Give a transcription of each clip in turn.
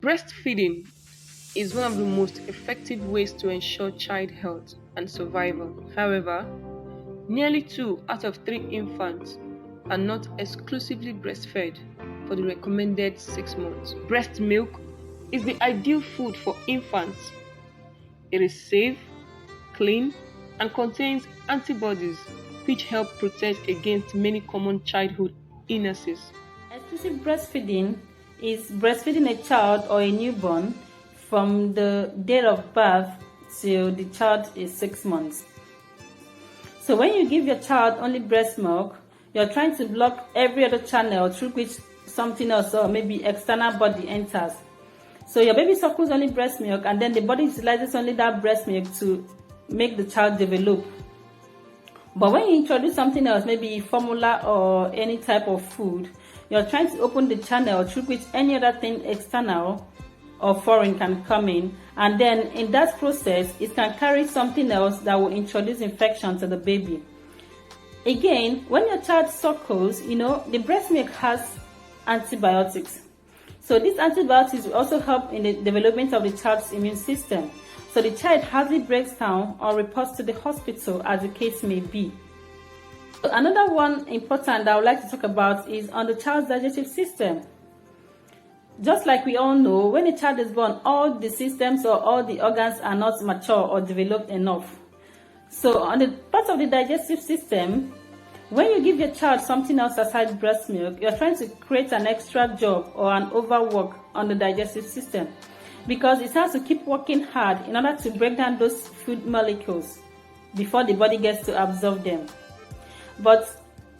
Breastfeeding is one of the most effective ways to ensure child health and survival. However, nearly 2 out of 3 infants are not exclusively breastfed for the recommended 6 months. Breast milk is the ideal food for infants. It is safe, clean, and contains antibodies which help protect against many common childhood illnesses. Exclusive breastfeeding is breastfeeding a child or a newborn from the date of birth till the child is 6 months. So when you give your child only breast milk, you're trying to block every other channel through which something else or maybe external body enters. So your baby suckles only breast milk, and then the body utilizes only that breast milk to make the child develop. But when you introduce something else, maybe formula or any type of food, you're trying to open the channel through which any other thing external or foreign can come in, and then in that process it can carry something else that will introduce infection to the baby. Again, when your child suckles, the breast milk has antibiotics. So these antibiotics will also help in the development of the child's immune system. So the child hardly breaks down or reports to the hospital, as the case may be. So another one important that I would like to talk about is on the child's digestive system. Just like we all know, when a child is born, all the systems or all the organs are not mature or developed enough. So on the part of the digestive system, when you give your child something else aside breast milk, you're trying to create an extra job or an overwork on the digestive system, because it has to keep working hard in order to break down those food molecules before the body gets to absorb them. But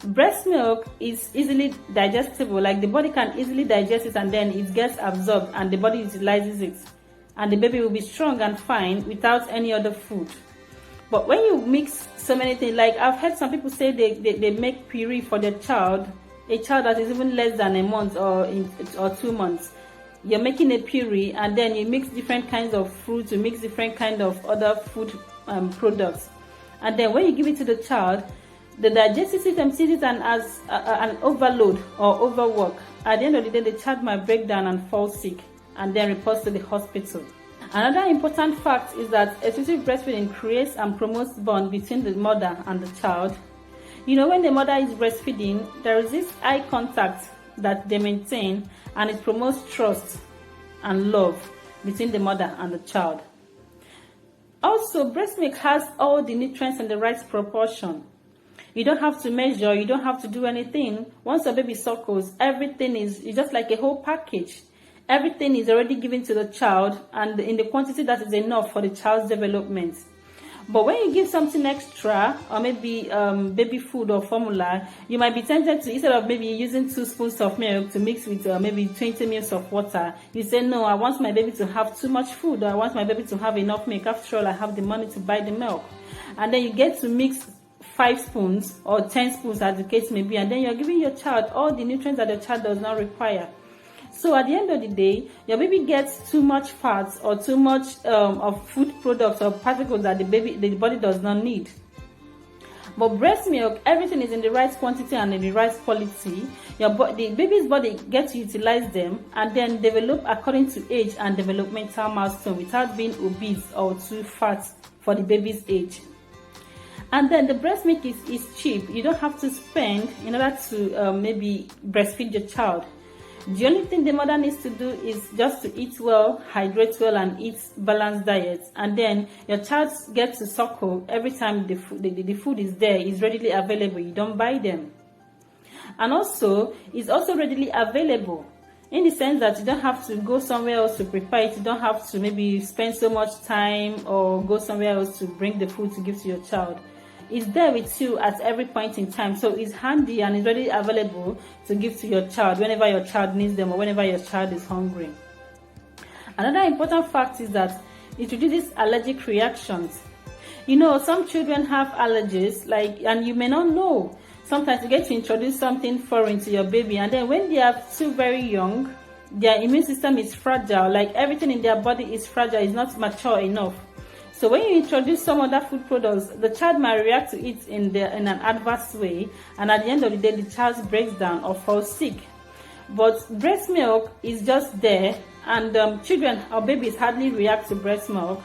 breast milk is easily digestible, like the body can easily digest it and then it gets absorbed and the body utilizes it, and the baby will be strong and fine without any other food. But when you mix so many things, like I've heard some people say they make puree for their child, a child that is even less than a month or 2 months. You're making a puree and then you mix different kinds of fruits, you mix different kind of other food products, and then when you give it to the child, the digestive system sees it as an overload or overwork. At the end of the day, the child might break down and fall sick and then reports to the hospital. Another important fact is that exclusive breastfeeding creates and promotes bond between the mother and the child. When the mother is breastfeeding, there is this eye contact that they maintain, and it promotes trust and love between the mother and the child. Also, breast milk has all the nutrients in the right proportion. You don't have to measure, you don't have to do anything. Once a baby suckles, everything is just like a whole package. Everything is already given to the child and in the quantity that is enough for the child's development. But when you give something extra, or maybe baby food or formula, you might be tempted to, instead of maybe using 2 spoons of milk to mix with maybe 20 ml of water, you say, no, I want my baby to have too much food, or I want my baby to have enough milk. After all, I have the money to buy the milk. And then you get to mix 5 spoons or 10 spoons, as the case may be, and then you're giving your child all the nutrients that your child does not require. So at the end of the day, your baby gets too much fats or too much of food products or particles that the body does not need. But breast milk, everything is in the right quantity and in the right quality. The baby's body gets to utilize them and then develop according to age and developmental milestone without being obese or too fat for the baby's age. And then the breast milk is cheap. You don't have to spend in order to maybe breastfeed your child. The only thing the mother needs to do is just to eat well, hydrate well, and eat balanced diet. And then your child gets to suckle every time the food is there, is readily available. You don't buy them. And also, it's also readily available in the sense that you don't have to go somewhere else to prepare it. You don't have to maybe spend so much time or go somewhere else to bring the food to give to your child. It's there with you at every point in time, so it's handy and it's readily available to give to your child whenever your child needs them or whenever your child is hungry. Another important fact is that it reduces allergic reactions. Some children have allergies, and you may not know. Sometimes you get to introduce something foreign to your baby, and then when they are still very young, their immune system is fragile, like everything in their body is fragile, it's not mature enough. So when you introduce some other food products, the child might react to it in an adverse way, and at the end of the day, the child breaks down or falls sick. But breast milk is just there and children or babies hardly react to breast milk.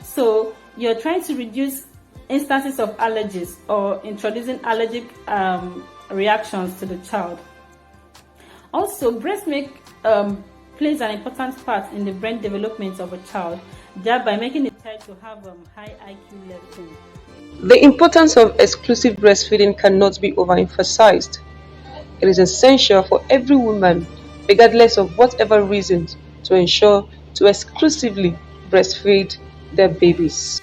So you're trying to reduce instances of allergies or introducing allergic reactions to the child. Also, breast milk plays an important part in the brain development of a child, thereby making the child to have high IQ level. The importance of exclusive breastfeeding cannot be overemphasized. It is essential for every woman, regardless of whatever reasons, to ensure to exclusively breastfeed their babies.